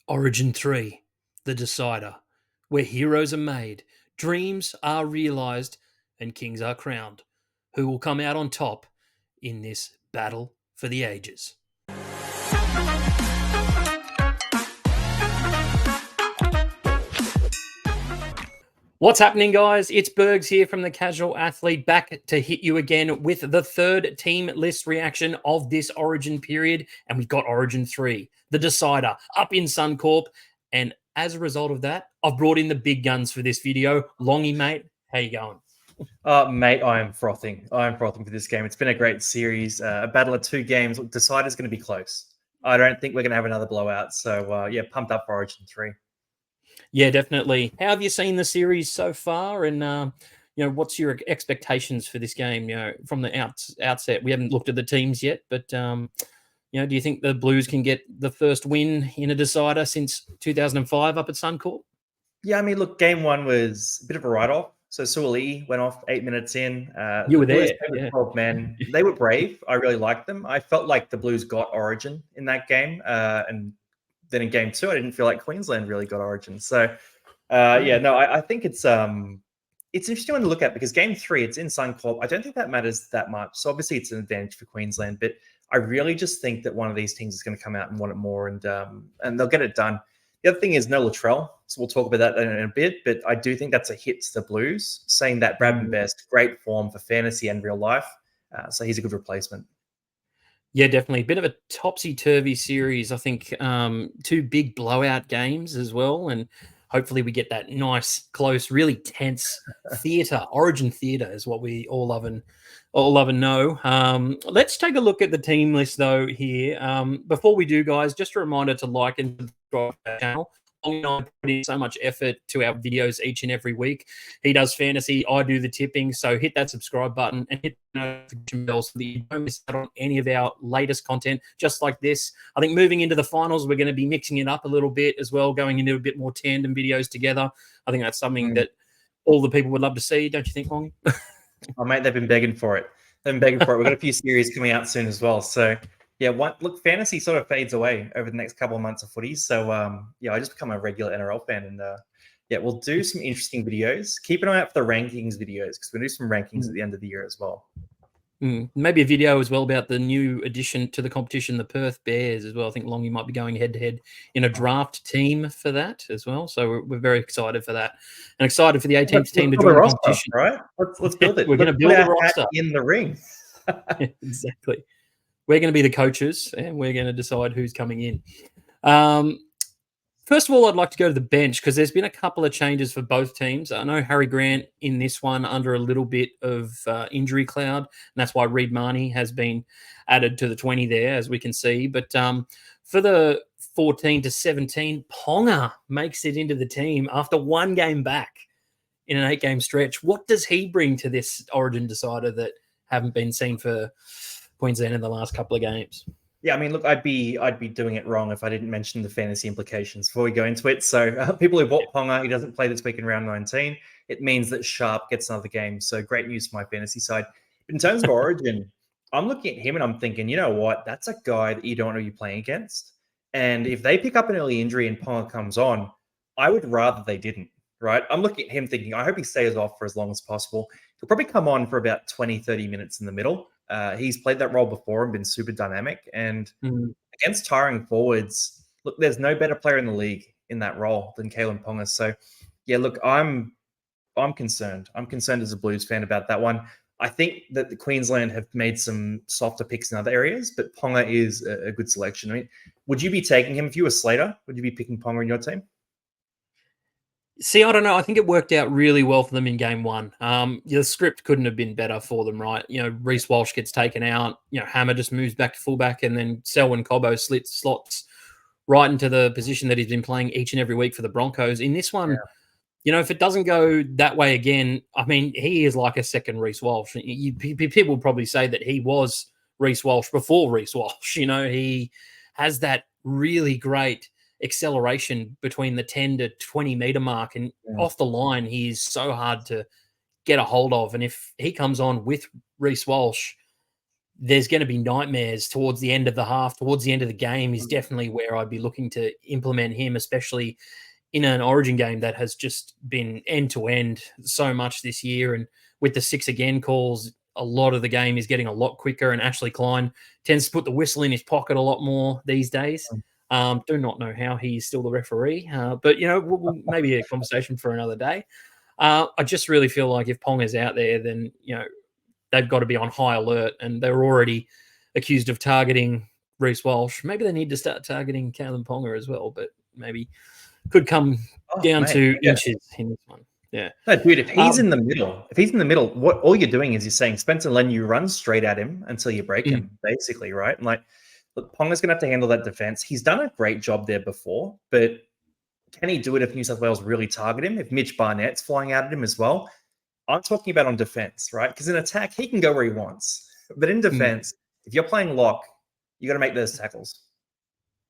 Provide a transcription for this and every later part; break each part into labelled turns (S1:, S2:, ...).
S1: Origin 3, the decider, where heroes are made, dreams are realized, and kings are crowned. Who will come out on top in this battle for the ages? What's happening, guys? It's Bergs here from the Casual Athlete, back to hit you again with the third team list reaction of this Origin period. And we've got Origin 3, the decider, up in Suncorp. And as a result of that, I've brought in the big guns for this video. Longy, mate, how you going?
S2: Mate, I am frothing. I am frothing for this game. It's been a great series. A battle of two games. Decider's going to be close. I don't think we're going to have another blowout. So, yeah, pumped up for Origin 3.
S1: Yeah, definitely. How have you seen the series so far? And, what's your expectations for this game? From the outset, we haven't looked at the teams yet, but, do you think the Blues can get the first win in a decider since 2005 up at Suncorp?
S2: Yeah, I mean, look, game one was a bit of a write-off. So Suaalii went off 8 minutes in.
S1: You were
S2: the Blues
S1: there. Yeah.
S2: 12 men. They were brave. I really liked them. I felt like the Blues got Origin in that game. And then in game two, I didn't feel like Queensland really got Origin. So, I think it's interesting one to look at because game three, it's in Suncorp. I don't think that matters that much. So obviously it's an advantage for Queensland, but I really just think that one of these teams is going to come out and want it more, and they'll get it done. The other thing is no Latrell, so we'll talk about that in a bit, but I do think that's a hit to the Blues, saying that Bradman Best, great form for fantasy and real life, so he's a good replacement.
S1: Yeah, definitely. Bit of a topsy-turvy series. I think two big blowout games as well, and hopefully we get that nice, close, really tense theatre. Origin theatre is what we all love and know. Let's take a look at the team list, though, here. Before we do, guys, just a reminder to like and subscribe to our channel. I put in so much effort to our videos each and every week. He does fantasy, I do the tipping. So hit that subscribe button and hit the notification bell so that you don't miss out on any of our latest content, just like this. I think moving into the finals, we're going to be mixing it up a little bit as well, going into a bit more tandem videos together. I think that's something that all the people would love to see, don't you think, Longy?
S2: Oh, mate, they've been begging for it. We've got a few series coming out soon as well. So, yeah, look, fantasy sort of fades away over the next couple of months of footy. So, I just become a regular NRL fan. And, we'll do some interesting videos. Keep an eye out for the rankings videos because we'll do some rankings at the end of the year as well.
S1: Maybe a video as well about the new addition to the competition, the Perth Bears as well. I think Longy might be going head-to-head in a draft team for that as well. So we're very excited for that and excited for the 18th team to join the competition.
S2: Right? Let's build it.
S1: We're going to build a roster
S2: in the ring.
S1: Exactly. We're going to be the coaches and we're going to decide who's coming in. First of all, I'd like to go to the bench because there's been a couple of changes for both teams. I know Harry Grant in this one under a little bit of injury cloud, and that's why Reed Marnie has been added to the 20 there, as we can see. But for the 14 to 17, Ponga makes it into the team after one game back in an 8-game stretch. What does he bring to this Origin decider that haven't been seen for Queensland in the last couple of games?
S2: Yeah, I mean, look, I'd be doing it wrong if I didn't mention the fantasy implications before we go into it. So people who bought Ponga, he doesn't play this week in round 19. It means that Sharp gets another game. So great news for my fantasy side. But in terms of Origin, I'm looking at him and I'm thinking, you know what? That's a guy that you don't want to be playing against. And if they pick up an early injury and Ponga comes on, I would rather they didn't, right? I'm looking at him thinking, I hope he stays off for as long as possible. He'll probably come on for about 20, 30 minutes in the middle. He's played that role before and been super dynamic. And against tiring forwards, look, there's no better player in the league in that role than Kalyn Ponga. So, yeah, look, I'm concerned. I'm concerned as a Blues fan about that one. I think that the Queensland have made some softer picks in other areas, but Ponga is a good selection. I mean, would you be taking him if you were Slater? Would you be picking Ponga in your team?
S1: See, I don't know. I think it worked out really well for them in game one. The script couldn't have been better for them, right? Reece Walsh gets taken out. Hammer just moves back to fullback, and then Selwyn Cobbo slots right into the position that he's been playing each and every week for the Broncos. In this one, if it doesn't go that way again, I mean, he is like a second Reece Walsh. People probably say that he was Reece Walsh before Reece Walsh. He has that really great acceleration between the 10 to 20 meter mark, and off the line he is so hard to get a hold of. And if he comes on with Reece Walsh, there's going to be nightmares towards the end of the half, towards the end of the game is definitely where I'd be looking to implement him, especially in an Origin game that has just been end to end so much this year. And with the 6 again calls, a lot of the game is getting a lot quicker. And Ashley Klein tends to put the whistle in his pocket a lot more these days. Do not know how he's still the referee, but maybe a conversation for another day. I just really feel like if Pong is out there, then they've got to be on high alert, and they're already accused of targeting Reece Walsh. Maybe they need to start targeting Kalyn Ponga as well, but maybe could come down to inches in this one. Yeah.
S2: No, dude, if he's in the middle, what all you're doing is you're saying Spencer Leniu run straight at him until you break him, basically, right? And like, look, Ponga's gonna have to handle that defense. He's done a great job there before, but can he do it if New South Wales really target him? If Mitch Barnett's flying out at him as well? I'm talking about on defense, right? Because in attack, he can go where he wants. But in defense, if you're playing lock, you got to make those tackles.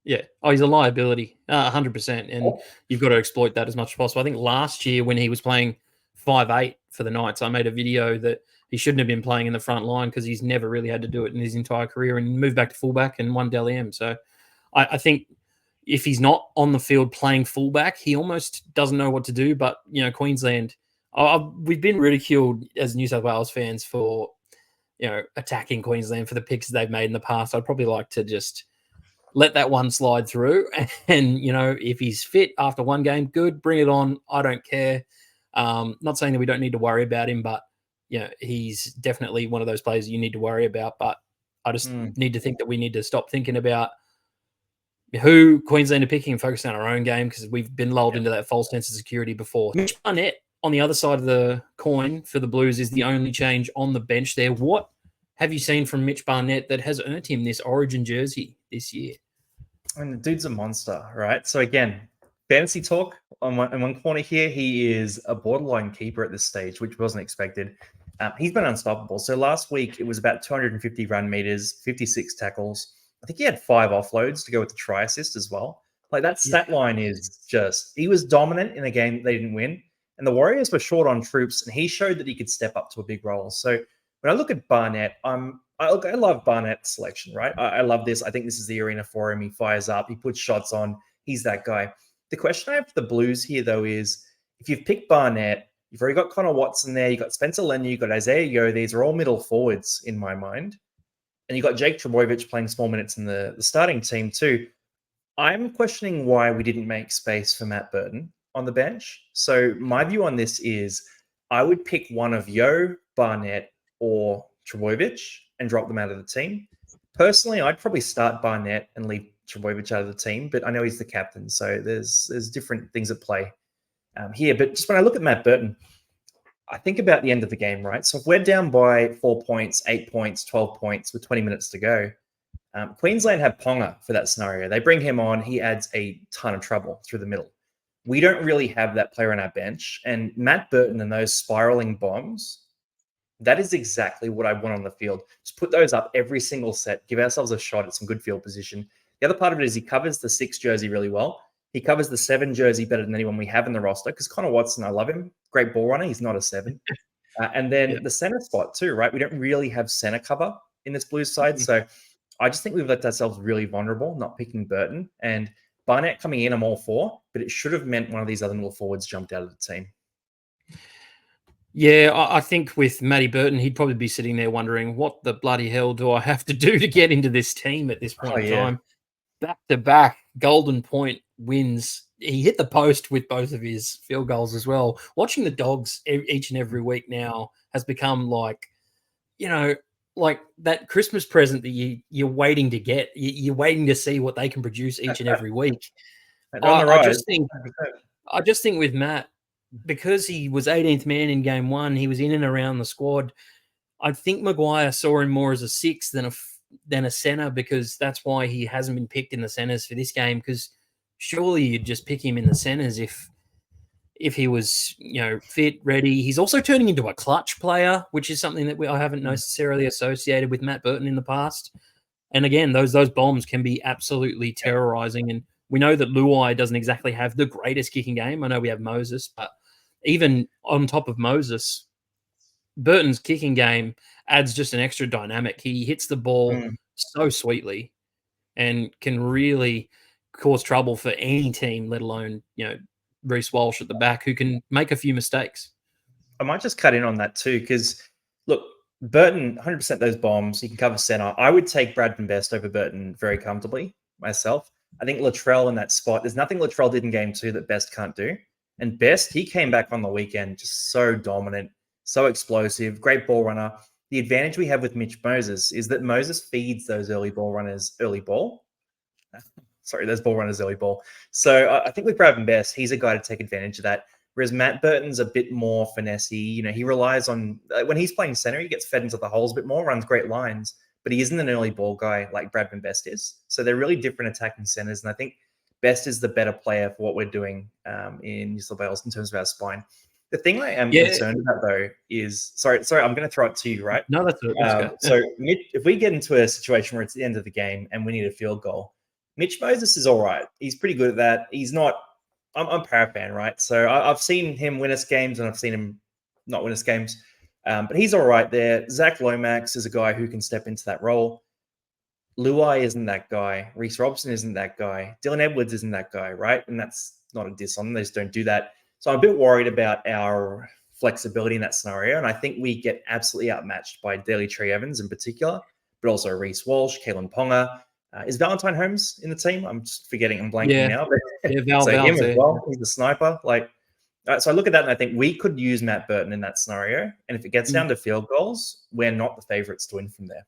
S1: Yeah. Oh, he's a liability, 100%. And you've got to exploit that as much as possible. I think last year when he was playing 5'8" for the Knights, I made a video that he shouldn't have been playing in the front line because he's never really had to do it in his entire career, and moved back to fullback and won Dally M. So I think if he's not on the field playing fullback, he almost doesn't know what to do. But, Queensland, we've been ridiculed as New South Wales fans for, attacking Queensland for the picks they've made in the past. I'd probably like to just let that one slide through. And, if he's fit after one game, good, bring it on. I don't care. Not saying that we don't need to worry about him, but, he's definitely one of those players you need to worry about. But I just need to think that we need to stop thinking about who Queensland are picking and focus on our own game, because we've been lulled into that false sense of security before. Mitch Barnett, on the other side of the coin for the Blues, is the only change on the bench there. What have you seen from Mitch Barnett that has earned him this Origin jersey this year?
S2: And the dude's a monster, right? So again, fantasy talk in one corner here. He is a borderline keeper at this stage, which wasn't expected. He's been unstoppable. So last week it was about 250 run meters, 56 tackles. I think he had 5 offloads to go with the try assist as well. Like, that stat line is just, he was dominant in a game that they didn't win. And the Warriors were short on troops, and he showed that he could step up to a big role. So when I look at Barnett, I love Barnett's selection, right? I love this. I think this is the arena for him. He fires up. He puts shots on. He's that guy. The question I have for the Blues here, though, is if you've picked Barnett, you've already got Connor Watson there. You've got Spencer Leniu. You've got Isaiah Yeo. These are all middle forwards in my mind. And you got Jake Trbojevic playing small minutes in the starting team too. I'm questioning why we didn't make space for Matt Burton on the bench. So my view on this is I would pick one of Yeo, Barnett, or Trbojevic and drop them out of the team. Personally, I'd probably start Barnett and leave Trbojevic out of the team, but I know he's the captain, so there's different things at play here. But just when I look at Matt Burton, I think about the end of the game, right? So if we're down by 4 points, 8 points, 12 points with 20 minutes to go, Queensland have Ponga for that scenario. They bring him on. He adds a ton of trouble through the middle. We don't really have that player on our bench. And Matt Burton and those spiraling bombs, that is exactly what I want on the field. Just put those up every single set, give ourselves a shot at some good field position. The other part of it is he covers the 6 jersey really well. He covers the 7 jersey better than anyone we have in the roster, because Connor Watson, I love him. Great ball runner. He's not a 7. And then the center spot too, right? We don't really have center cover in this Blues side. So I just think we've left ourselves really vulnerable not picking Burton. And Barnett coming in, I'm all for, but it should have meant one of these other middle forwards jumped out of the team.
S1: Yeah, I think with Matty Burton, he'd probably be sitting there wondering, what the bloody hell do I have to do to get into this team at this point in time? Back-to-back Golden Point wins. He hit the post with both of his field goals as well. Watching the Dogs each and every week now has become like, like that Christmas present that you're waiting to get. You're waiting to see what they can produce each and every week. I just think with Matt, because he was 18th man in game 1, he was in and around the squad. I think Maguire saw him more as a 6 than a center, because that's why he hasn't been picked in the centers for this game, because surely you'd just pick him in the centers if he was, fit, ready. He's also turning into a clutch player, which is something that I haven't necessarily associated with Matt Burton in the past. And again, those bombs can be absolutely terrorizing. And we know that Luai doesn't exactly have the greatest kicking game. I know we have Moses, but even on top of Moses, Burton's kicking game adds just an extra dynamic. He hits the ball so sweetly and can really cause trouble for any team, let alone, Reece Walsh at the back, who can make a few mistakes.
S2: I might just cut in on that too, because look, Burton, 100% those bombs, he can cover center. I would take Bradman Best over Burton very comfortably myself. I think Latrell in that spot, there's nothing Latrell did in game 2 that Best can't do. And Best, he came back on the weekend just so dominant, so explosive, great ball runner. The advantage we have with Mitch Moses is that Moses feeds those early ball runners early ball. Sorry, those ball runners early ball. So I think with Bradman Best, he's a guy to take advantage of that. Whereas Matt Burton's a bit more finessey. He relies on, when he's playing center, he gets fed into the holes a bit more, runs great lines, but he isn't an early ball guy like Bradman Best is. So they're really different attacking centers. And I think Best is the better player for what we're doing in New South Wales in terms of our spine. The thing I am concerned about, though, is, sorry, I'm going to throw it to you, right?
S1: No, that's it.
S2: So if we get into a situation where it's the end of the game and we need a field goal, Mitch Moses is all right. He's pretty good at that. He's not, I'm Para fan, right? So I've seen him win us games and I've seen him not win us games. But he's all right there. Zach Lomax is a guy who can step into that role. Luai isn't that guy. Reece Robson isn't that guy. Dylan Edwards isn't that guy, right? And that's not a diss on them. They just don't do that. So I'm a bit worried about our flexibility in that scenario. And I think we get absolutely outmatched by Daly Tree Evans in particular, but also Reece Walsh, Kalen Ponga. Is Valentine Holmes in the team? I'm just forgetting. I'm blanking now. But so him as well. He's a sniper. So I look at that and I think we could use Matt Burton in that scenario. And if it gets down to field goals, we're not the favourites to win from there.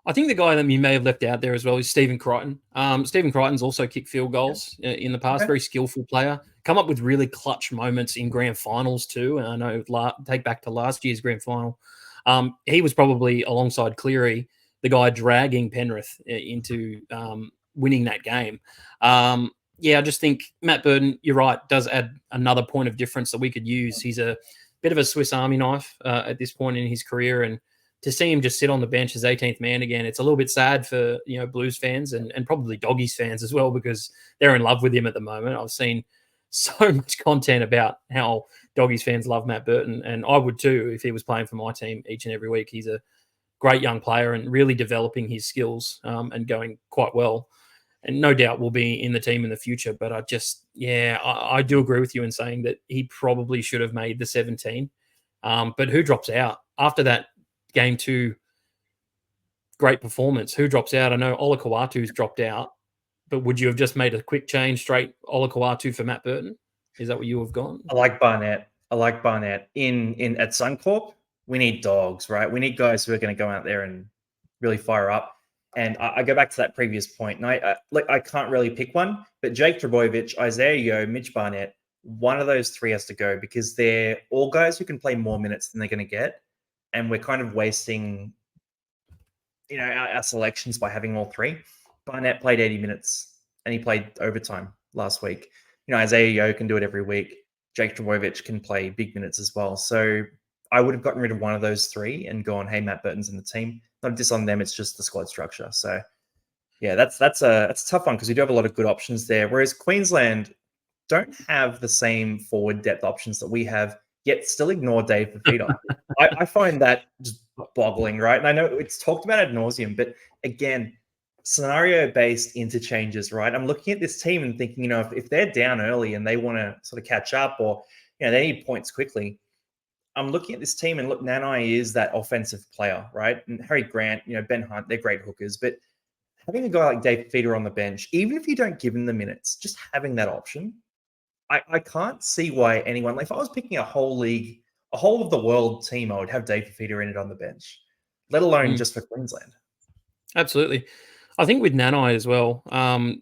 S1: I think the guy that you may have left out there as well is Stephen Crichton. Stephen Crichton's also kicked field goals in the past. Very skillful player. Come up with really clutch moments in grand finals too. And I know, take back to last year's grand final. He was probably, alongside Cleary, the guy dragging Penrith into winning that game. I just think Matt Burton, you're right, does add another point of difference that we could use. He's a bit of a Swiss Army knife at this point in his career, and to see him just sit on the bench as 18th man again, it's a little bit sad for Blues fans and probably Doggies fans as well, because they're in love with him at the moment. I've seen so much content about how Doggies fans love Matt Burton, and I would too if he was playing for my team each and every week. He's a great young player and really developing his skills and going quite well. And no doubt will be in the team in the future. But I do agree with you in saying that he probably should have made the 17. But who drops out after that game 2 great performance? Who drops out? I know Olakau'atu's dropped out, but would you have just made a quick change straight Olakau'atu for Matt Burton? Is that what you have gone?
S2: I like Barnett. In at Suncorp. We need dogs, right? We need guys who are going to go out there and really fire up. And I go back to that previous point. And I can't really pick one, but Jake Trbojevic, Isaiah Yeo, Mitch Barnett, one of those 3 has to go, because they're all guys who can play more minutes than they're going to get. And we're kind of wasting, our selections by having all 3. Barnett played 80 minutes and he played overtime last week. Isaiah Yeo can do it every week. Jake Trbojevic can play big minutes as well. So I would have gotten rid of one of those 3 and gone, hey, Matt Burton's in the team. Not just on them, it's just the squad structure. So, yeah, that's a tough one, because we do have a lot of good options there. Whereas Queensland don't have the same forward depth options that we have, yet still ignore Dave Fifita. I find that just boggling, right? And I know it's talked about ad nauseum, but again, scenario-based interchanges, right? I'm looking at this team and thinking, if they're down early and they want to sort of catch up, or they need points quickly, I'm looking at this team and look, Nanai is that offensive player, right? And Harry Grant, Ben Hunt, they're great hookers. But having a guy like Dave Fifita on the bench, even if you don't give him the minutes, just having that option, I can't see why anyone, if I was picking a whole league, a whole of the world team, I would have Dave Fifita in it on the bench, let alone just for Queensland.
S1: Absolutely. I think with Nanai as well,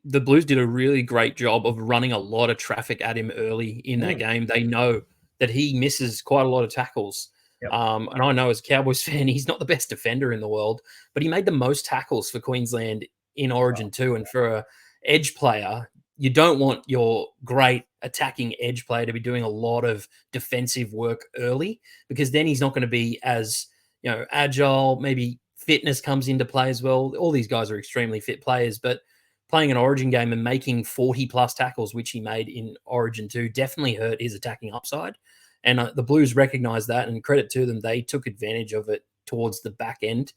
S1: the Blues did a really great job of running a lot of traffic at him early in that game. They know that he misses quite a lot of tackles.
S2: Yep.
S1: And I know as a Cowboys fan, he's not the best defender in the world, but he made the most tackles for Queensland in Origin 2. And for an edge player, you don't want your great attacking edge player to be doing a lot of defensive work early, because then he's not going to be as, agile. Maybe fitness comes into play as well. All these guys are extremely fit players, but playing an Origin game and making 40 plus tackles, which he made in Origin 2, definitely hurt his attacking upside. And the Blues recognized that, and credit to them, they took advantage of it towards the back end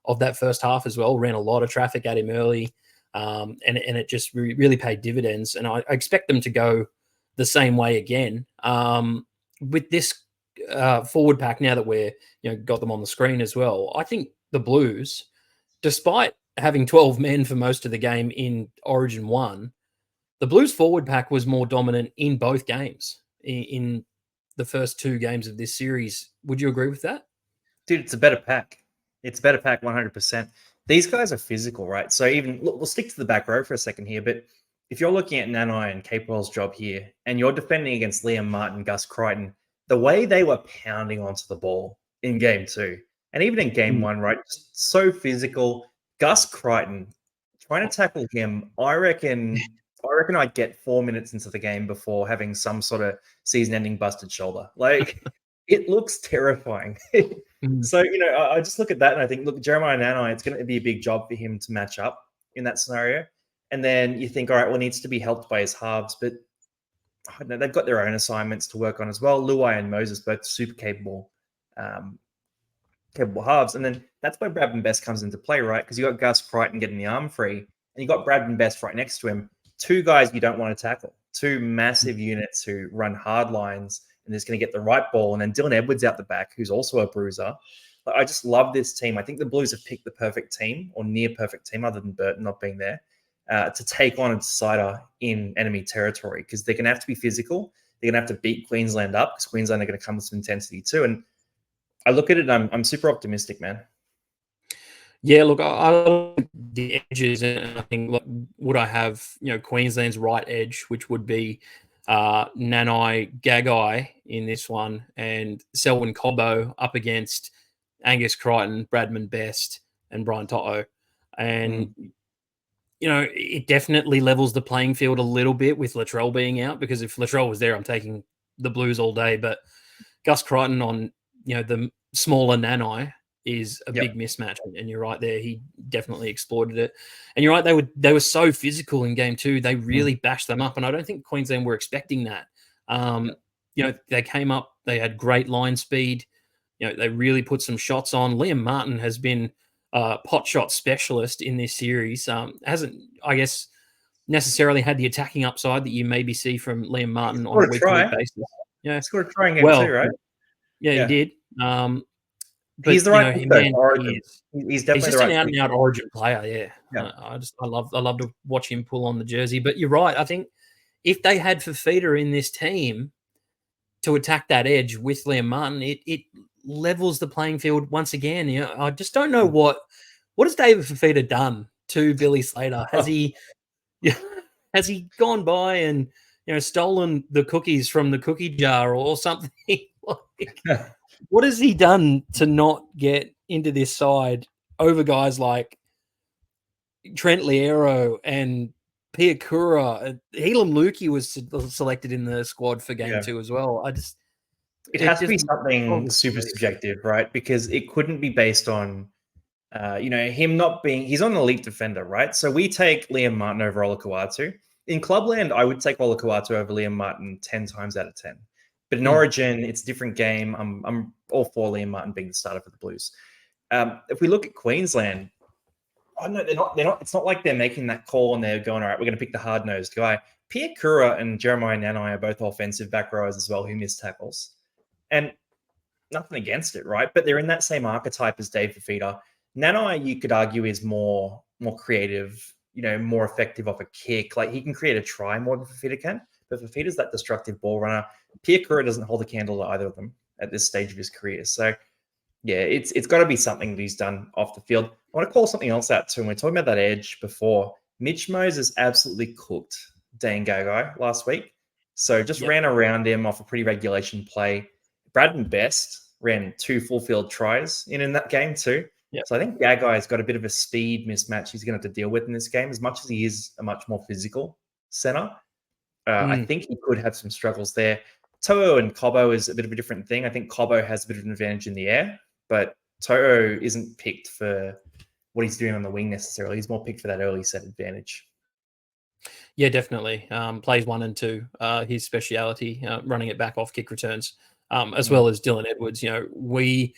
S1: of that first half as well. Ran a lot of traffic at him early, and it just really paid dividends. And I expect them to go the same way again with this forward pack. Now that we're got them on the screen as well, I think the Blues, despite having 12 men for most of the game in Origin 1, the Blues forward pack was more dominant in both games in the first 2 games of this series. Would you agree with that?
S2: Dude, it's a better pack. It's a better pack 100%. These guys are physical, right? So even, look, we'll stick to the back row for a second here, but if you're looking at Nanai and Capewell's job here, and you're defending against Liam Martin, Gus Crichton, the way they were pounding onto the ball in game 2, and even in game 1, right? Just so physical. Gus Crichton, trying to tackle him, I reckon I'd get 4 minutes into the game before having some sort of season-ending busted shoulder. Like, it looks terrifying. So, I just look at that and I think, look, Jeremiah Nanai, it's going to be a big job for him to match up in that scenario. And then you think, all right, well, he needs to be helped by his halves, but I don't know, they've got their own assignments to work on as well. Luai and Moses, both super capable halves. And then that's where Bradman Best comes into play, right? Because you got Gus Crichton getting the arm free, and you got Bradman Best right next to him. 2 guys you don't want to tackle, 2 massive units who run hard lines and is going to get the right ball. And then Dylan Edwards out the back, who's also a bruiser. But I just love this team. I think the Blues have picked the perfect team, or near perfect team, other than Burton not being there, to take on a decider in enemy territory, because they're going to have to be physical. They're going to have to beat Queensland up, because Queensland are going to come with some intensity too. And I look at it and I'm super optimistic, man.
S1: Yeah, look, I like the edges, and I think, look, would I have Queensland's right edge, which would be Nanai Gagai in this one, and Selwyn Cobbo up against Angus Crichton, Bradman Best, and Brian Toto. And it definitely levels the playing field a little bit with Latrell being out, because if Latrell was there, I'm taking the Blues all day. But Gus Crichton on the smaller Nanai is a big mismatch, and you're right there. He definitely exploited it, and you're right. They were so physical in game 2. They really bashed them up, and I don't think Queensland were expecting that. They came up. They had great line speed. They really put some shots on. Liam Martin has been a pot shot specialist in this series. Hasn't, I guess, necessarily had the attacking upside that you maybe see from Liam Martin on a week-to-week basis.
S2: Yeah, scored a try in game 2, right?
S1: Yeah, he did. But
S2: he's the right
S1: he's definitely just an out-and-out Origin player. Yeah. I love to watch him pull on the jersey. But you're right. I think if they had Fifita in this team to attack that edge with Liam Martin, it levels the playing field once again. I just don't know what has David Fifita done to Billy Slater. Has he gone by and stolen the cookies from the cookie jar or something? What has he done to not get into this side over guys like Trent Liero and Pia Kura? Helam Lukey was selected in the squad for game 2 as well.
S2: It has to be something super subjective, right? Because it couldn't be based on, him not being, he's an elite defender, right? So we take Liam Martin over Olakau'atu. In Clubland, I would take Olakau'atu over Liam Martin 10 times out of 10. But in Origin, it's a different game. I'm all for Liam Martin being the starter for the Blues. If we look at Queensland, I don't know, they're not. It's not like they're making that call and they're going, all right, we're going to pick the hard-nosed guy. Pia Kura and Jeremiah Nanai are both offensive back rowers as well, who miss tackles. And nothing against it, right? But they're in that same archetype as Dave Fifita. Nanai, you could argue, is more creative, more effective off a kick. Like, he can create a try more than Fifita can. But Fifita's that destructive ball runner. Pia Kura doesn't hold a candle to either of them at this stage of his career. So, yeah, it's got to be something that he's done off the field. I want to call something else out too. And we're talking about that edge before. Mitch Moses absolutely cooked Dane Gagai last week. So just ran around him off a pretty regulation play. Bradman Best ran 2 full field tries in that game too. Yep. So I think Gagai's got a bit of a speed mismatch he's going to have to deal with in this game, as much as he is a much more physical center. I think he could have some struggles there. To'o and Cobbo is a bit of a different thing. I think Cobbo has a bit of an advantage in the air, but To'o isn't picked for what he's doing on the wing necessarily. He's more picked for that early set advantage.
S1: Yeah, definitely. Plays 1 and 2, his speciality, running it back off kick returns. as well as Dylan Edwards. We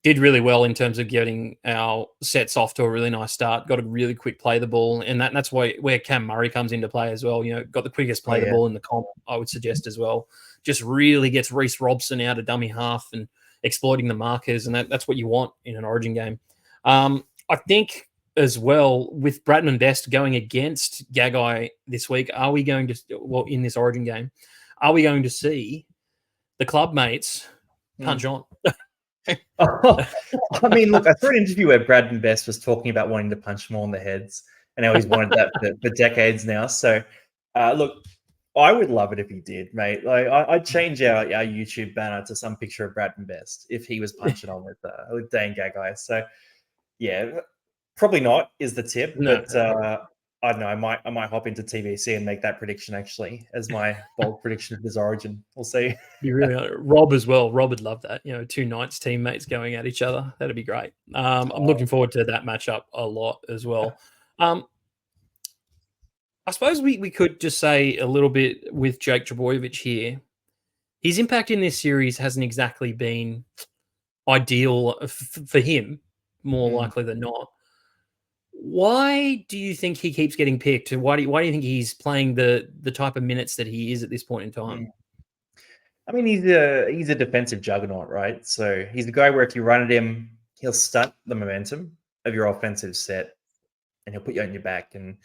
S1: did really well in terms of getting our sets off to a really nice start, got a really quick play the ball, and that's where Cam Murray comes into play as well. Got the quickest play the ball in the comp, I would suggest as well. Just really gets Reece Robson out of dummy half and exploiting the markers, and that's what you want in an Origin game. I think as well with Bradman Best going against Gagai this week, in this Origin game, are we going to see the club mates punch on?
S2: I mean, look, I saw an interview where Bradman Best was talking about wanting to punch more on the heads, and how he's wanted that for decades now. So, look, I would love it if he did, mate. Like, I'd change our YouTube banner to some picture of Bradman Best if he was punching on with Dane Gagai. So, yeah, probably not is the tip, but I don't know. I might hop into TBC and make that prediction actually as my bold prediction of his Origin. We'll see.
S1: You really Rob as well. Rob would love that. 2 Knights teammates going at each other. That'd be great. I'm looking forward to that matchup a lot as well. I suppose we could just say a little bit with Jake Trbojevic here. His impact in this series hasn't exactly been ideal for him, more likely than not. Why do you think he keeps getting picked? Why do you think he's playing the type of minutes that he is at this point in time?
S2: I mean, he's a defensive juggernaut, right? So he's the guy where if you run at him, he'll stunt the momentum of your offensive set, and he'll put you on your back. And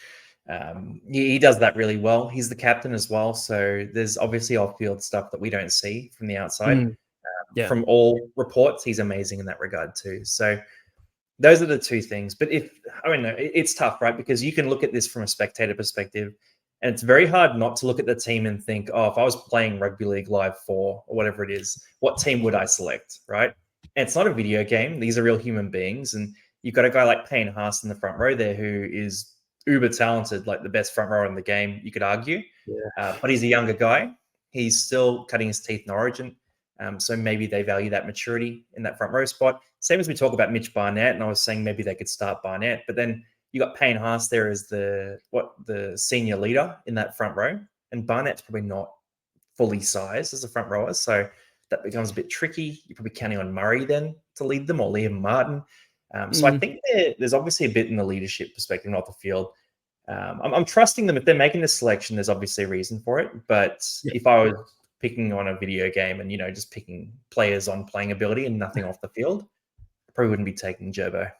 S2: he does that really well. He's the captain as well, so there's obviously off-field stuff that we don't see from the outside. From all reports, he's amazing in that regard too. So those are the two things. But it's tough, right? Because you can look at this from a spectator perspective, and it's very hard not to look at the team and think, oh, if I was playing Rugby League Live 4 or whatever it is, what team would I select, right? And it's not a video game. These are real human beings. And you've got a guy like Payne Haas in the front row there who is uber talented, like the best front rower in the game, you could argue. But he's a younger guy. He's still cutting his teeth in Origin. So maybe they value that maturity in that front row spot. Same as we talk about Mitch Barnett, and I was saying maybe they could start Barnett, but then you got Payne Haas there as the senior leader in that front row, and Barnett's probably not fully sized as a front rower, so that becomes a bit tricky. You're probably counting on Murray then to lead them, or Liam Martin. So I think there's obviously a bit in the leadership perspective, not the field. I'm trusting them. If they're making this selection, there's obviously a reason for it. But if I was picking on a video game and, just picking players on playing ability and nothing off the field, I probably wouldn't be taking Gerbo.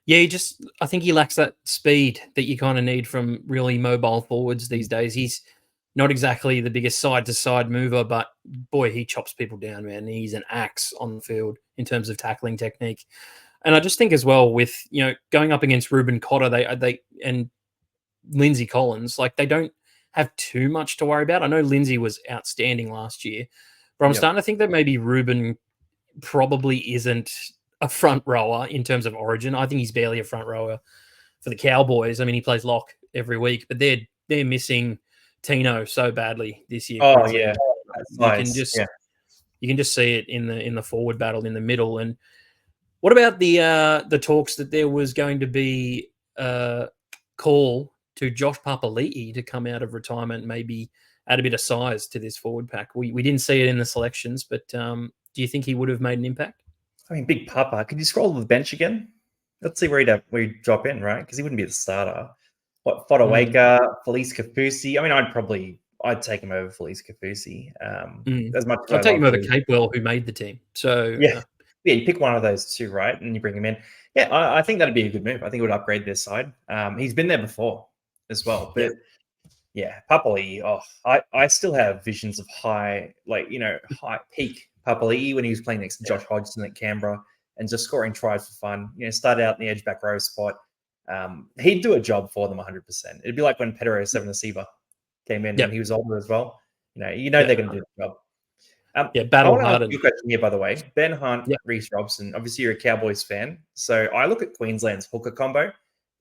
S1: Yeah, I think he lacks that speed that you kind of need from really mobile forwards these days. He's not exactly the biggest side-to-side mover, but boy, he chops people down, man. He's an axe on the field in terms of tackling technique. And I just think as well with, going up against Ruben Cotter, they and Lindsay Collins, like they don't have too much to worry about. I know Lindsay was outstanding last year, but I'm starting to think that maybe Ruben probably isn't a front rower in terms of Origin. I think he's barely a front rower for the Cowboys. I mean, he plays lock every week, but they're missing Tino so badly this year.
S2: Oh yeah,
S1: you can just see it in the forward battle in the middle. And what about the talks that there was going to be a call to Josh Papali'i to come out of retirement, maybe add a bit of size to this forward pack? We didn't see it in the selections, but do you think he would have made an impact?
S2: I mean, Big Papa. Could you scroll to the bench again? Let's see where he'd drop in, right? Because he wouldn't be the starter. What, Fodawaker, Felice Kafusi? I mean, I'd take him over Felice Kafusi. As much as
S1: I'd take him over Capewell, who made the team. So
S2: yeah, you pick one of those two, right? And you bring him in. Yeah, I think that'd be a good move. I think it would upgrade their side. He's been there before as well. But yeah, Papali'i, I still have visions of high peak Papali'i when he was playing next to Josh Hodgson at Canberra and just scoring tries for fun. Started out in the edge back row spot. He'd do a job for them 100%. It'd be like when Pedro Sevenasiva came in and he was older as well. They're going to do the job.
S1: Battle
S2: I
S1: hardened.
S2: Your question here, by the way, Ben Hunt, Reece Robson. Obviously, you're a Cowboys fan, so I look at Queensland's hooker combo,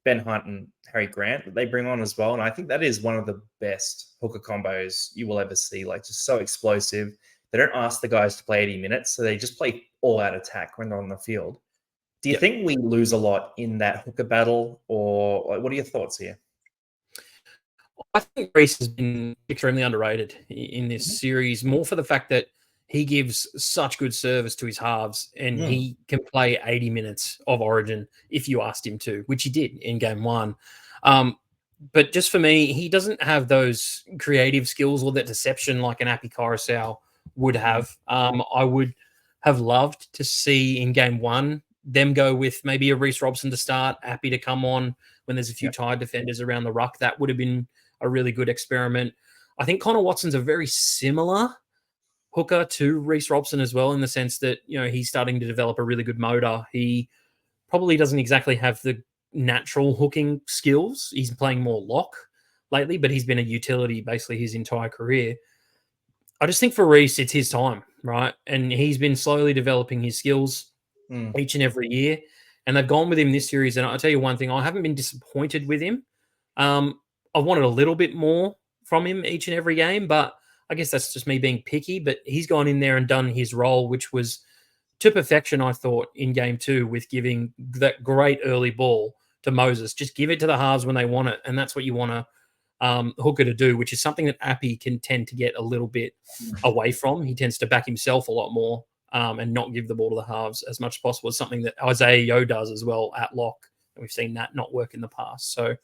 S2: Ben Hunt and Harry Grant, that they bring on as well, and I think that is one of the best hooker combos you will ever see. Like, just so explosive. They don't ask the guys to play 80 minutes, so they just play all-out attack when they're on the field. Do you think we lose a lot in that hooker battle, or what are your thoughts here?
S1: I think Reece has been extremely underrated in this series, more for the fact that he gives such good service to his halves, and
S2: Mm.
S1: he can play 80 minutes of Origin if you asked him to, which he did in game one. But just for me, he doesn't have those creative skills or that deception like an Appy Coruscant would have. I would have loved to see in game one them go with maybe a Reece Robson to start, Appy to come on when there's a few tired defenders around the ruck. That would have been a really good experiment. I think Connor Watson's a very similar hooker to Reece Robson as well, in the sense that, you know, he's starting to develop a really good motor. He probably doesn't exactly have the natural hooking skills. He's playing more lock lately, but he's been a utility basically his entire career. I just think for Reece, it's his time, right? And he's been slowly developing his skills each and every year. And they've gone with him this series. And I'll tell you one thing, I haven't been disappointed with him. I wanted a little bit more from him each and every game, but I guess that's just me being picky. But he's gone in there and done his role, which was to perfection, I thought, in game two, with giving that great early ball to Moses. Just give it to the halves when they want it. And that's what you want to hooker to do, which is something that Appy can tend to get a little bit away from. He tends to back himself a lot more and not give the ball to the halves as much as possible. It's something that Isaiah Yeo does as well at lock. And we've seen that not work in the past. So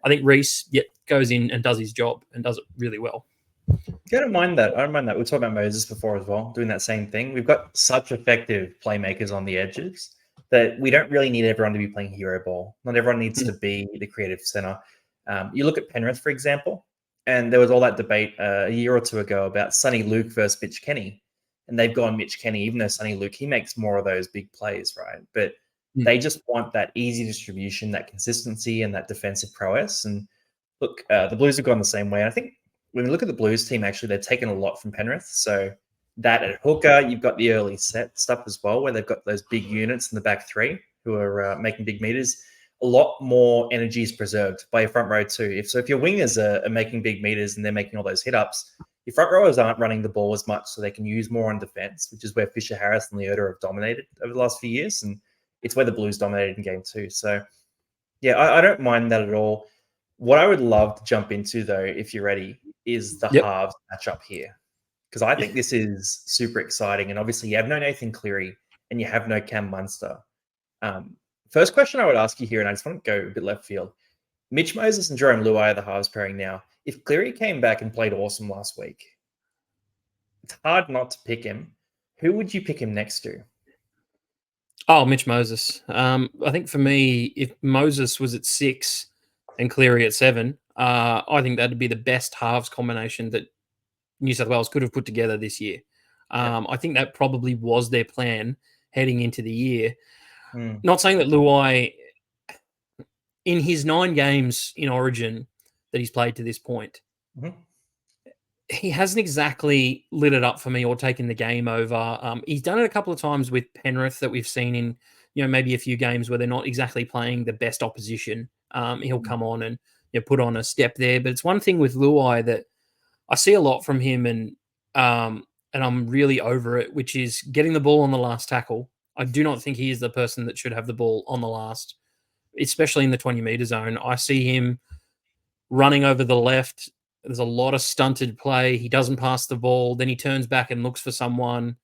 S1: I think Reece goes in and does his job and does it really well.
S2: I don't mind that. I don't mind that. We talked about Moses before as well, doing that same thing. We've got such effective playmakers on the edges that we don't really need everyone to be playing hero ball. Not everyone needs to be the creative center. You look at Penrith, for example, and there was all that debate a year or two ago about Sonny Luke versus Mitch Kenny. And they've gone Mitch Kenny, even though Sonny Luke, he makes more of those big plays, right? But they just want that easy distribution, that consistency, and that defensive prowess. And look, the Blues have gone the same way. And I think when we look at the Blues team, actually, they've taken a lot from Penrith. So that at hooker, you've got the early set stuff as well, where they've got those big units in the back three who are making big meters. A lot more energy is preserved by your front row too. If your wingers are making big meters and they're making all those hit ups, your front rowers aren't running the ball as much, so they can use more on defense, which is where Fisher Harris and Leota have dominated over the last few years, and it's where the Blues dominated in game two. So, yeah, I don't mind that at all. What I would love to jump into, though, if you're ready, is the halves matchup here, because I think this is super exciting. And obviously, you have no Nathan Cleary and you have no Cam Munster. First question I would ask you here, and I just want to go a bit left field. Mitch Moses and Jerome Luai are the halves pairing now. If Cleary came back and played awesome last week, it's hard not to pick him. Who would you pick him next to?
S1: Oh, Mitch Moses. I think for me, if Moses was at 6 and Cleary at 7, I think that'd be the best halves combination that New South Wales could have put together this year. I think that probably was their plan heading into the year. Not saying that Luai, in his 9 games in Origin that he's played to this point, he hasn't exactly lit it up for me or taken the game over. He's done it a couple of times with Penrith that we've seen in, maybe a few games where they're not exactly playing the best opposition. He'll come on and put on a step there. But it's one thing with Luai that I see a lot from him, and I'm really over it, which is getting the ball on the last tackle. I do not think he is the person that should have the ball on the last, especially in the 20-meter zone. I see him running over the left. There's a lot of stunted play. He doesn't pass the ball. Then he turns back and looks for someone.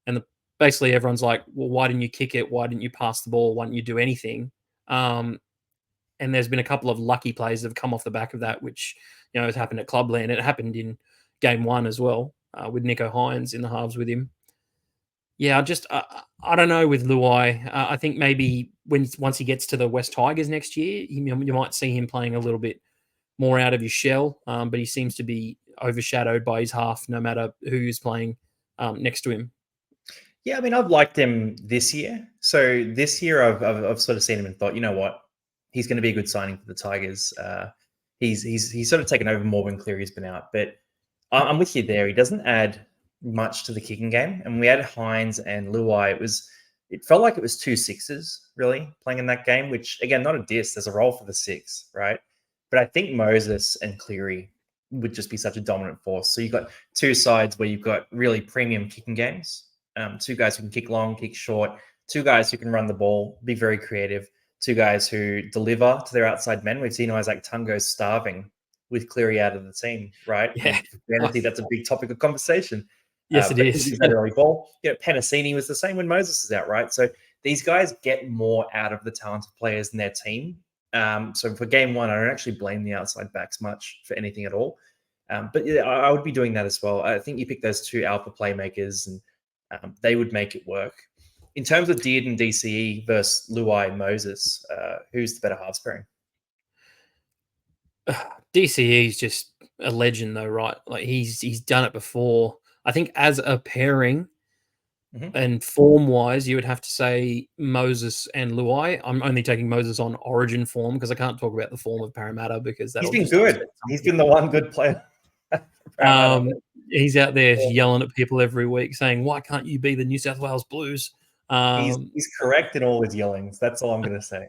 S1: And basically everyone's like, well, why didn't you kick it? Why didn't you pass the ball? Why didn't you do anything? And there's been a couple of lucky plays that have come off the back of that, which, has happened at Clubland. It happened in game 1 as well with Nicho Hynes in the halves with him. Yeah, I don't know with Luai. I think maybe once he gets to the West Tigers next year, you might see him playing a little bit more out of his shell, but he seems to be overshadowed by his half, no matter who's playing next to him.
S2: Yeah, I mean, I've liked him this year. So this year, I've sort of seen him and thought, you know what, he's going to be a good signing for the Tigers. He's sort of taken over more when Cleary's been out, but I'm with you there. He doesn't add much to the kicking game, and we had Hynes and Luai. It felt like it was 2 sixes really playing in that game, which again, not a diss. There's a role for the 6, right? But I think Moses and Cleary would just be such a dominant force. So you've got 2 sides where you've got really premium kicking games. 2 guys who can kick long, kick short. 2 guys who can run the ball, be very creative. 2 guys who deliver to their outside men. We've seen Isaac Tungo starving with Cleary out of the team, right?
S1: Yeah.
S2: I think that's a big topic of conversation.
S1: Yes, it
S2: but he
S1: is.
S2: gives that early ball. Penasini was the same when Moses is out, right? So these guys get more out of the talented players in their team. So for game one, I don't actually blame the outside backs much for anything at all. But yeah, I would be doing that as well. I think you pick those two alpha playmakers, and they would make it work. In terms of Dearden DCE versus Luai Moses, who's the better halves pairing?
S1: DCE is just a legend, though, right? Like he's done it before. I think as a pairing and form wise, you would have to say Moses and Luai. I'm only taking Moses on Origin form because I can't talk about the form of Parramatta because
S2: He's
S1: that'll
S2: been
S1: just
S2: good. He's been the one good player.
S1: he's out there yelling at people every week saying, "Why can't you be the New South Wales Blues?"
S2: He's correct in all his yellings. That's all I'm going to say.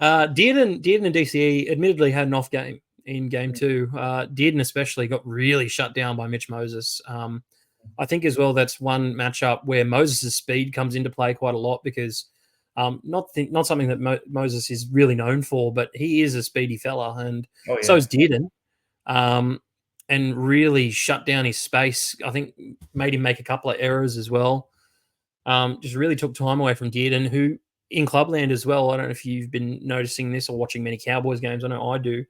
S1: Dearden and DCE admittedly had an off game in game two. Dearden especially got really shut down by Mitch Moses. I think as well that's one matchup where Moses' speed comes into play quite a lot because not something that Moses is really known for, but he is a speedy fella, and so is Dearden. And really shut down his space. I think made him make a couple of errors as well. Just really took time away from Dearden, who in Clubland as well. I don't know if you've been noticing this or watching many Cowboys games. I know I do.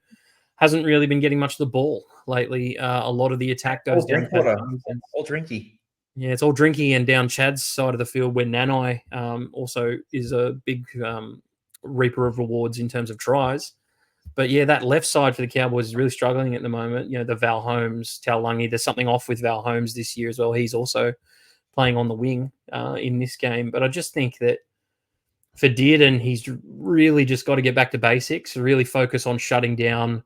S1: Hasn't really been getting much of the ball lately. A lot of the attack goes down.
S2: All drinky.
S1: Yeah, it's all drinky and down Chad's side of the field where Nanai also is a big reaper of rewards in terms of tries. But yeah, that left side for the Cowboys is really struggling at the moment. You know, the Val Holmes, Taulagi, there's something off with Val Holmes this year as well. He's also playing on the wing in this game. But I just think that for Dearden, he's really just got to get back to basics, really focus on shutting down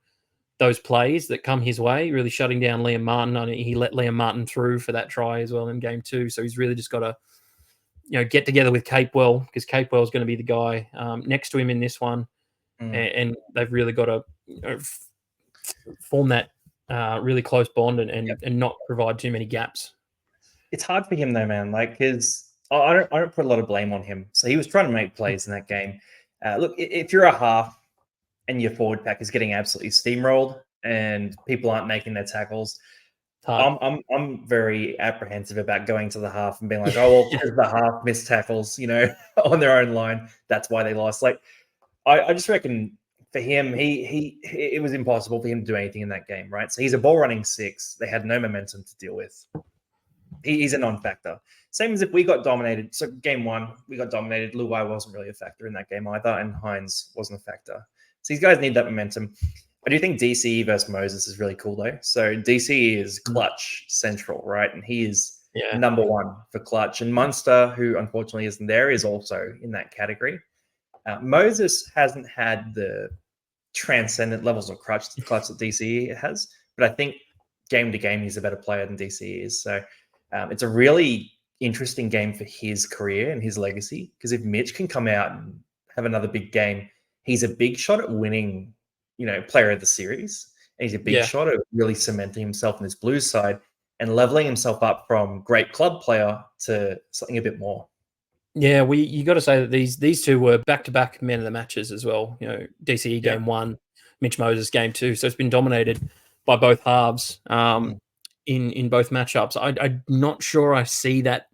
S1: those plays that come his way, really shutting down Liam Martin. I mean, he let Liam Martin through for that try as well in game two. So he's really just got to, get together with Capewell because Capewell is going to be the guy next to him in this one. And they've really got to form that really close bond and not provide too many gaps.
S2: It's hard for him though, man. Like, because I don't put a lot of blame on him. So he was trying to make plays in that game. Look, if you're a half and your forward pack is getting absolutely steamrolled and people aren't making their tackles, I'm very apprehensive about going to the half and being like, oh well, because the half missed tackles, on their own line. That's why they lost. Like, I just reckon for him, it was impossible for him to do anything in that game, right? So he's a ball running six. They had no momentum to deal with. He's a non-factor. Same as if we got dominated. So game one, we got dominated. Luai wasn't really a factor in that game either, and Hines wasn't a factor. So these guys need that momentum. I do think DCE versus Moses is really cool though. So DCE is clutch central, right? And he is number one for clutch. And Munster, who unfortunately isn't there, is also in that category. Moses hasn't had the transcendent levels of clutch that DCE has, but I think game to game, he's a better player than DCE is. So it's a really interesting game for his career and his legacy, because if Mitch can come out and have another big game, he's a big shot at winning, player of the series. And he's a big shot at really cementing himself on this Blues side and leveling himself up from great club player to something a bit more.
S1: Yeah, you got to say that these two were back-to-back men of the matches as well. DCE game one, Mitch Moses game two. So it's been dominated by both halves in both matchups. I'm not sure I see that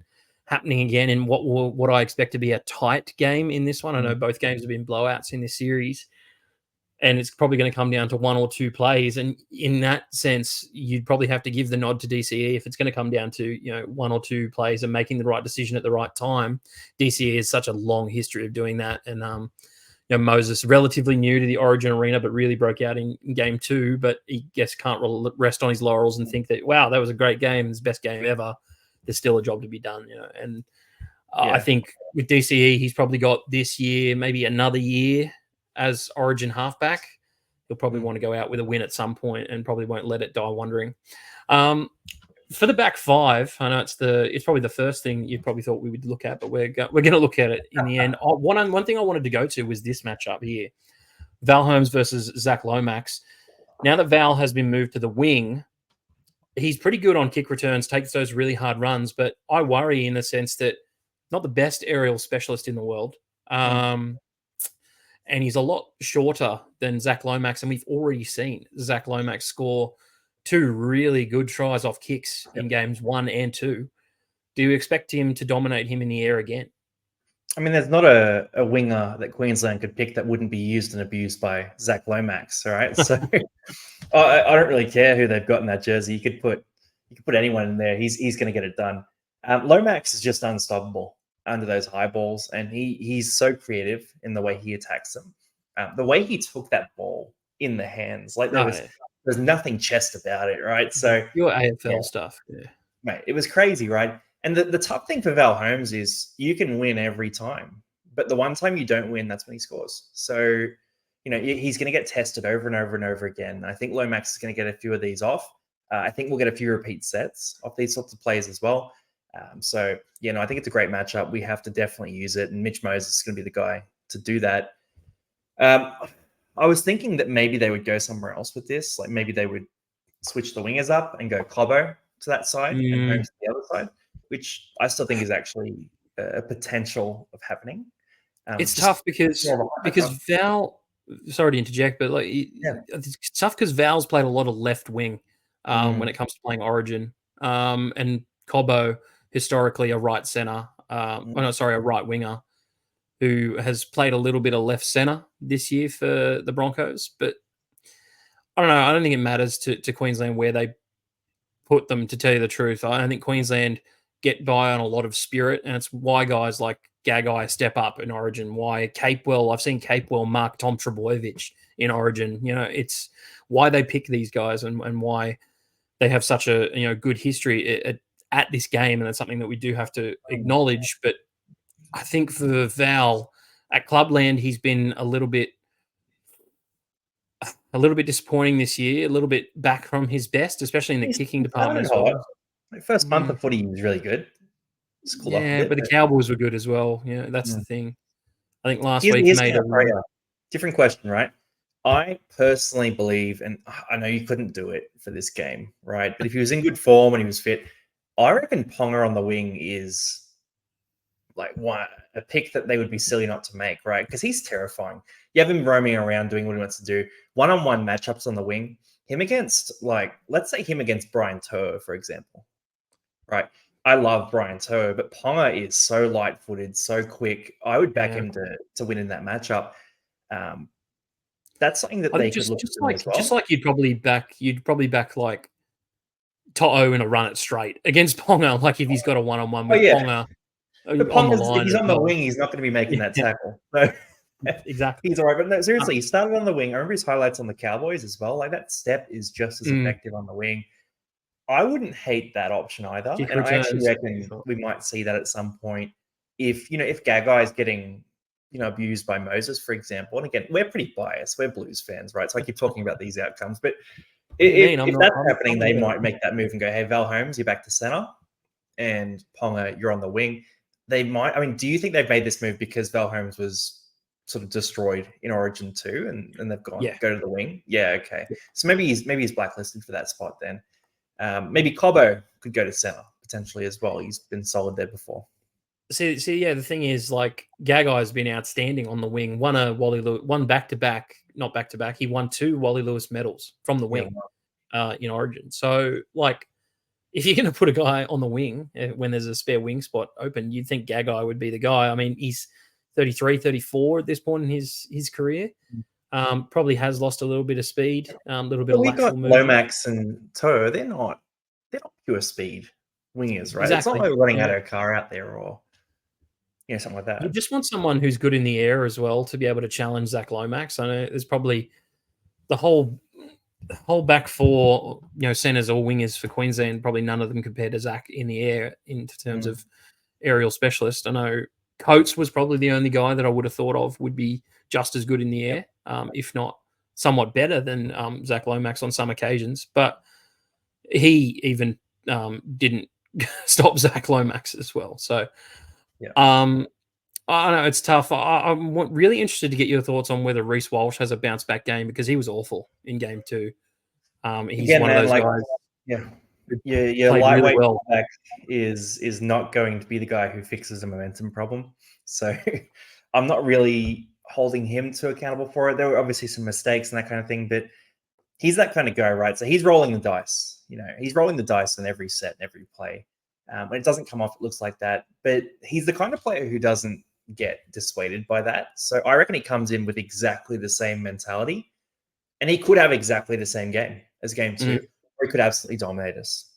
S1: happening again in what I expect to be a tight game in this one. I know both games have been blowouts in this series, and it's probably going to come down to one or two plays. And in that sense, you'd probably have to give the nod to DCE if it's going to come down to one or two plays and making the right decision at the right time. DCE has such a long history of doing that, and Moses, relatively new to the Origin arena, but really broke out in game two. But he can't rest on his laurels and think that, wow, that was a great game, it's the best game ever. There's still a job to be done, And I think with DCE, he's probably got this year, maybe another year as Origin halfback. He'll probably want to go out with a win at some point and probably won't let it die wondering. For the back five, I know it's probably the first thing you probably thought we would look at, but we're going to look at it in the end. One thing I wanted to go to was this matchup here. Val Holmes versus Zach Lomax. Now that Val has been moved to the wing, he's pretty good on kick returns, takes those really hard runs, but I worry in the sense that not the best aerial specialist in the world. And he's a lot shorter than Zach Lomax, and we've already seen Zach Lomax score 2 really good tries off kicks in games 1 and 2. Do you expect him to dominate him in the air again?
S2: I mean, there's not a winger that Queensland could pick that wouldn't be used and abused by Zach Lomax. All right, so I don't really care who they've got in that jersey. You could put anyone in there. He's going to get it done. Lomax is just unstoppable under those high balls, and he's so creative in the way he attacks them. The way he took that ball in the hands, like there's nothing chest about it, right? So
S1: your AFL stuff, yeah,
S2: mate, it was crazy, right? And the tough thing for Val Holmes is you can win every time, but the one time you don't win, that's when he scores. So, he's going to get tested over and over and over again. I think Lomax is going to get a few of these off. I think we'll get a few repeat sets of these sorts of plays as well. So, I think it's a great matchup. We have to definitely use it. And Mitch Moses is going to be the guy to do that. I was thinking that maybe they would go somewhere else with this. Like maybe they would switch the wingers up and go Cobbo to that side and Holmes to the other side, which I still think is actually a potential of happening.
S1: It's tough because Val. Sorry to interject, but it's tough because Val's played a lot of left wing when it comes to playing Origin, and Cobbo historically a right center. A right winger who has played a little bit of left center this year for the Broncos. But I don't know. I don't think it matters to Queensland where they put them, to tell you the truth. I don't think Queensland get by on a lot of spirit, and it's why guys like Gagai step up in Origin. Why Capewell, I've seen Capewell mark Tom Trbojevic in Origin. It's why they pick these guys and why they have such a good history at this game, and it's something that we do have to acknowledge. But I think for Val at Clubland, he's been a little bit disappointing this year, a little bit back from his best, especially in the kicking department as well.
S2: First month of footy, he was really good.
S1: Yeah, but the Cowboys were good as well. Yeah, that's the thing. I think last week
S2: he made a different question, right? I personally believe, and I know you couldn't do it for this game, right? But if he was in good form and he was fit, I reckon Ponga on the wing is like a pick that they would be silly not to make, right? Because he's terrifying. You have him roaming around doing what he wants to do. One-on-one matchups on the wing. Him against, let's say him against Brian To'o, for example, right? I love Brian To'o, but Ponga is so light-footed, so quick. I would back him to win in that matchup. That's something that they could look at as well.
S1: Just like you'd probably back like To'o in a run it straight against Ponga, like if he's got a one-on-one with Ponga.
S2: But Ponga, if he's on the wing, he's not going to be making that tackle. So
S1: exactly,
S2: he's all right. But no, seriously, he started on the wing. I remember his highlights on the Cowboys as well. Like that step is just as effective on the wing. I wouldn't hate that option either. And I actually reckon we might see that at some point if Gagai is getting abused by Moses, for example. And again, we're pretty biased. We're Blues fans, right? So I keep talking about these outcomes. But if that's happening, they might make that move and go, hey, Val Holmes, you're back to center. And Ponga, you're on the wing. They might. I mean, do you think they've made this move because Val Holmes was sort of destroyed in Origin 2 and they've gone go to the wing? Yeah, okay. So maybe he's blacklisted for that spot then. Maybe Cobbo could go to center potentially as well. He's been solid there before.
S1: See, the thing is, like, Gagai has been outstanding on the wing. One back-to-back, not back-to-back. He won 2 Wally Lewis medals from the wing in Origin. So, like, if you're going to put a guy on the wing when there's a spare wing spot open, you'd think Gagai would be the guy. I mean, he's 33, 34 at this point in his career. Probably has lost a little bit of speed, a little bit of lateral movement.
S2: Lomax and To'o, they're not pure speed wingers, right? Exactly. It's not like running out of a car out there or something like that.
S1: You just want someone who's good in the air as well to be able to challenge Zach Lomax. I know there's probably the whole back four, centers or wingers for Queensland, probably none of them compared to Zach in the air in terms of aerial specialist. I know Coates was probably the only guy that I would have thought of would be just as good in the air, if not somewhat better than Zach Lomax on some occasions. But he even didn't stop Zach Lomax as well. So, I know it's tough. I'm really interested to get your thoughts on whether Reece Walsh has a bounce back game because he was awful in game 2. He's one of those guys.
S2: Yeah, lightweight back is not going to be the guy who fixes a momentum problem. So I'm not really holding him to accountable for it. There were obviously some mistakes and that kind of thing, but he's that kind of guy, right? So he's rolling the dice. He's rolling the dice on every set and every play. When it doesn't come off, it looks like that. But he's the kind of player who doesn't get dissuaded by that. So I reckon he comes in with exactly the same mentality, and he could have exactly the same game as game two, or he could absolutely dominate us.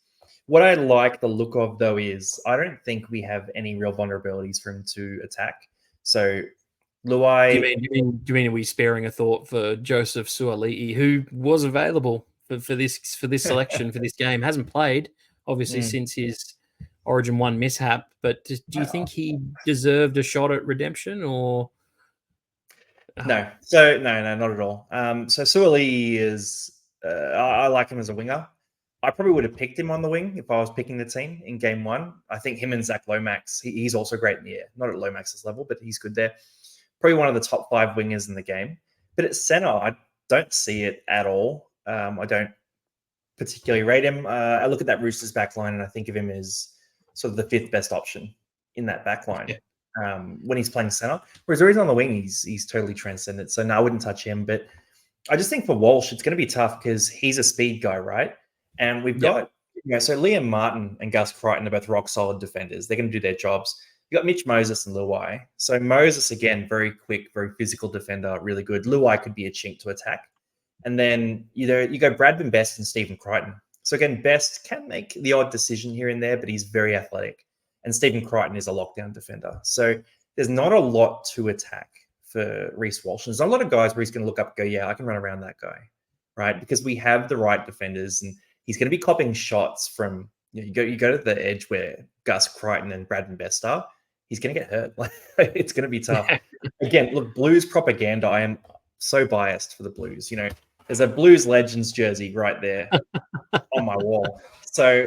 S2: What I like the look of, though, is I don't think we have any real vulnerabilities for him to attack. So Luai...
S1: Do you mean are we sparing a thought for Joseph Suaalii, who was available for this selection for this game? Hasn't played, obviously, since his Origin 1 mishap, but do you think he deserved a shot at redemption, or...
S2: No. So no, not at all. So Suaalii is... I like him as a winger. I probably would have picked him on the wing if I was picking the team in game one. I think him and Zach Lomax, he's also great in the air. Not at Lomax's level, but he's good there. Probably one of the top 5 wingers in the game. But at center, I don't see it at all. I don't particularly rate him. I look at that Roosters back line and I think of him as sort of the 5th best option in that back line when he's playing center. Whereas when he's on the wing, he's totally transcendent. So no, I wouldn't touch him. But I just think for Walsh, it's going to be tough because he's a speed guy, right? And we've got, so Liam Martin and Gus Crichton are both rock solid defenders. They're going to do their jobs. You got Mitch Moses and Luai. So Moses, again, very quick, very physical defender, really good. Luai could be a chink to attack. And then you go Bradman Best and Stephen Crichton. So again, Best can make the odd decision here and there, but he's very athletic. And Stephen Crichton is a lockdown defender. So there's not a lot to attack for Reece Walsh. There's not a lot of guys where he's going to look up and go, yeah, I can run around that guy, right? Because we have the right defenders, and he's going to be copping shots from, you go to the edge where Gus Crichton and Bradman Best are. He's going to get hurt. It's going to be tough. Again, look, Blues propaganda. I am so biased for the Blues. There's a Blues Legends jersey right there on my wall. So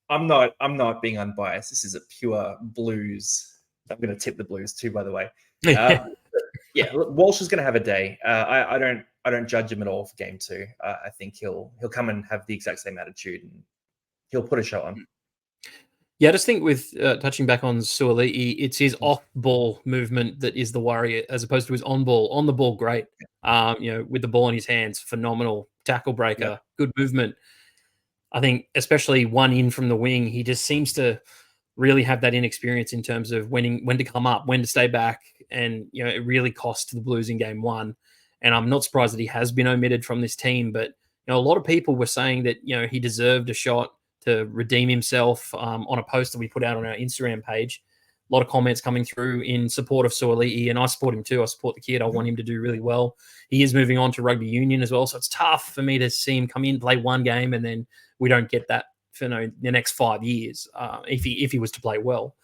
S2: I'm not being unbiased. This is a pure Blues. I'm going to tip the Blues too, by the way. Look, Walsh is going to have a day. I don't judge him at all for game 2. I think he'll come and have the exact same attitude, and he'll put a show on.
S1: Yeah, I just think with touching back on Suaalii, it's his off-ball movement that is the worry, as opposed to his on-ball. On the ball, great. With the ball in his hands, phenomenal tackle breaker, good movement. I think, especially one in from the wing, he just seems to really have that inexperience in terms of when to come up, when to stay back, and it really cost the Blues in game 1. And I'm not surprised that he has been omitted from this team. But a lot of people were saying that he deserved a shot to redeem himself on a post that we put out on our Instagram page. A lot of comments coming through in support of Suaalii, and I support him too. I support the kid. I want him to do really well. He is moving on to rugby union as well, so it's tough for me to see him come in, play one game, and then we don't get that for the next 5 years. If he was to play well,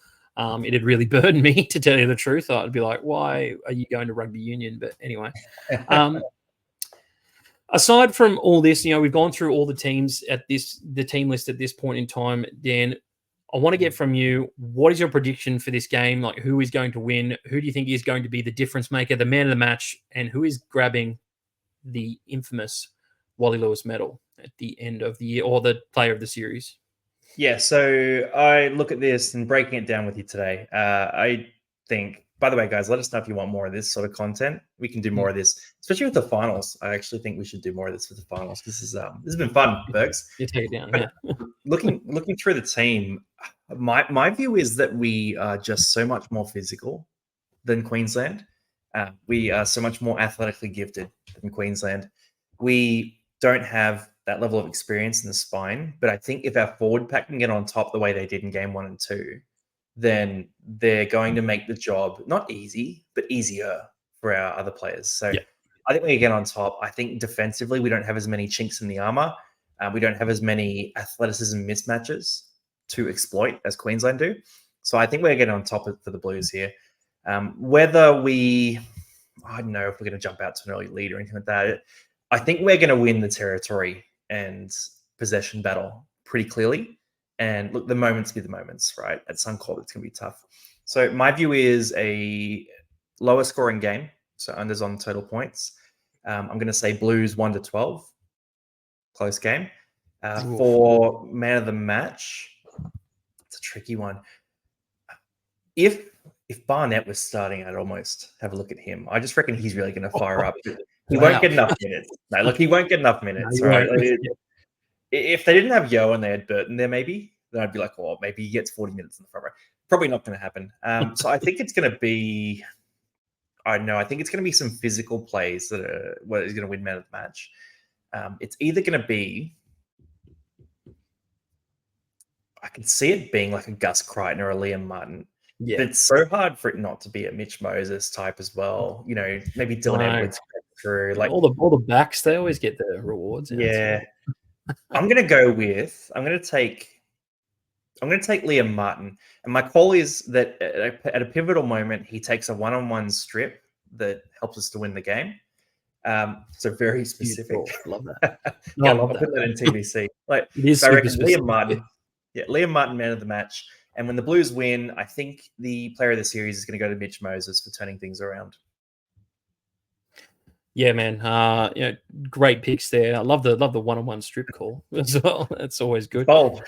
S1: it'd really burden me, to tell you the truth. I'd be like, why are you going to rugby union? But anyway. Aside from all this, we've gone through all the teams the team list at this point in time. Dan, I want to get from you, what is your prediction for this game? Like, who is going to win? Who do you think is going to be the difference maker, the man of the match, and who is grabbing the infamous Wally Lewis medal at the end of the year, or the player of the series?
S2: Yeah, so I look at this and breaking it down with you today. I think, by the way, guys, let us know if you want more of this sort of content. We can do more of this, especially with the finals. I actually think we should do more of this with the finals. This has been fun, Berks.
S1: You take it down. Yeah.
S2: looking through the team, my view is that we are just so much more physical than Queensland. We are so much more athletically gifted than Queensland. We don't have that level of experience in the spine, but I think if our forward pack can get on top the way they did in game 1 and 2, then they're going to make the job not easy, but easier for our other players. So I think we get on top. I think defensively, we don't have as many chinks in the armor. We don't have as many athleticism mismatches to exploit as Queensland do. So I think we're getting on top for the Blues here. Whether I don't know if we're going to jump out to an early lead or anything like that. I think we're going to win the territory and possession battle pretty clearly. And look, the moments be the moments, right? At Suncorp, it's going to be tough. So my view is a lower scoring game. So unders on total points. I'm going to say Blues 1-12. Close game. For man of the match, it's a tricky one. If Barnett was starting, I'd almost have a look at him. I just reckon he's really going to fire up. He
S1: Wow.
S2: won't get enough minutes. No, look, he won't get enough
S1: No,
S2: minutes.
S1: you're
S2: Right?
S1: right.
S2: Like,
S1: Yeah.
S2: if they didn't have Yo and they had Burton there, maybe then I'd be like, oh, maybe he gets 40 minutes in the front row. Probably not going to happen. So I think it's going to be. I don't know. I think it's going to be some physical plays that are what is going to win man of the match. It's either going to be. I can see it being like a Gus Crichton or a Liam Martin.
S1: Yeah.
S2: But it's so hard for it not to be a Mitch Moses type as well. You know, maybe Dylan Edwards through. Like
S1: all the backs, they always get the rewards.
S2: Yeah. I'm going to take Liam Martin. And my call is that at a pivotal moment, he takes a one-on-one strip that helps us to win the game. So very specific.
S1: Love that.
S2: I love that. Put that in TBC. Like,
S1: it is
S2: so I reckon
S1: specific.
S2: Liam Martin. Yeah, Liam Martin, man of the match. And when the Blues win, I think the player of the series is going to go to Mitch Moses for turning things around.
S1: Yeah, man. Great picks there. I love the one-on-one strip call as well. That's always good.
S2: Bold.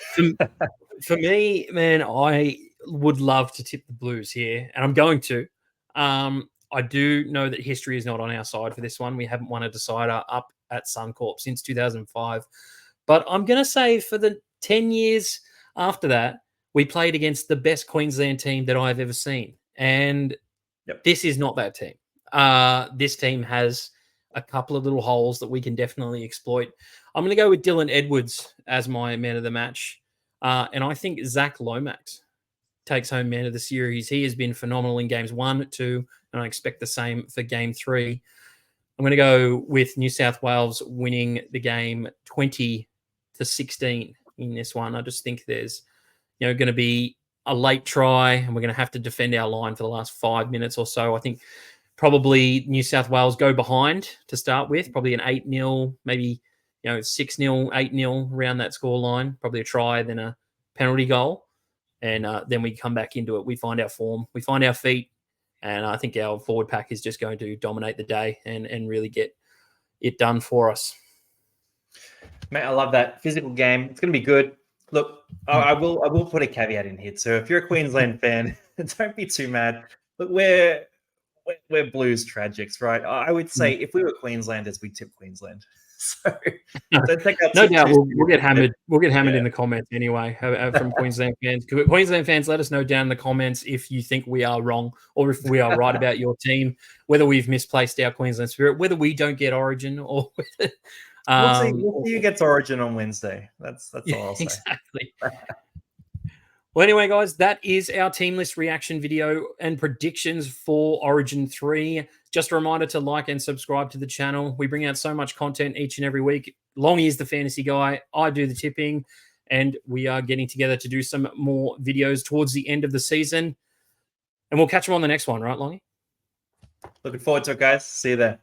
S1: For me, man, I would love to tip the Blues here, and I'm going to. I do know that history is not on our side for this one. We haven't won a decider up at Suncorp since 2005. But I'm going to say for the 10 years after that, we played against the best Queensland team that I've ever seen. And This is not that team. This team has a couple of little holes that we can definitely exploit. I'm going to go with Dylan Edwards as my man of the match. And I think Zach Lomax takes home man of the series. He has been phenomenal in games 1, 2, and I expect the same for game 3. I'm going to go with New South Wales winning the game 20-16 in this one. I just think there's, going to be a late try, and we're going to have to defend our line for the last 5 minutes or so. I think probably New South Wales go behind to start with, probably an 8-0, maybe 6-0, 8-0 around that score line. Probably a try, then a penalty goal, and then we come back into it. We find our form, we find our feet, and I think our forward pack is just going to dominate the day and really get it done for us.
S2: Mate, I love that physical game. It's going to be good. Look, I will put a caveat in here. So if you're a Queensland fan, don't be too mad. Look, we're Blues tragics, right? I would say if we were Queenslanders, we'd tip Queensland. So don't take that.
S1: No doubt we'll get hammered. We'll get hammered in the comments anyway from Queensland fans. Queensland fans, let us know down in the comments if you think we are wrong or if we are right about your team, whether we've misplaced our Queensland spirit, whether we don't get Origin or whether
S2: we'll see who gets Origin on Wednesday. That's all I'll say.
S1: Exactly. Well, anyway, guys, that is our team list reaction video and predictions for Origin 3. Just a reminder to like and subscribe to the channel. We bring out so much content each and every week. Longy is the fantasy guy. I do the tipping, and we are getting together to do some more videos towards the end of the season. And we'll catch you on the next one, right, Longy?
S2: Looking forward to it, guys. See you there.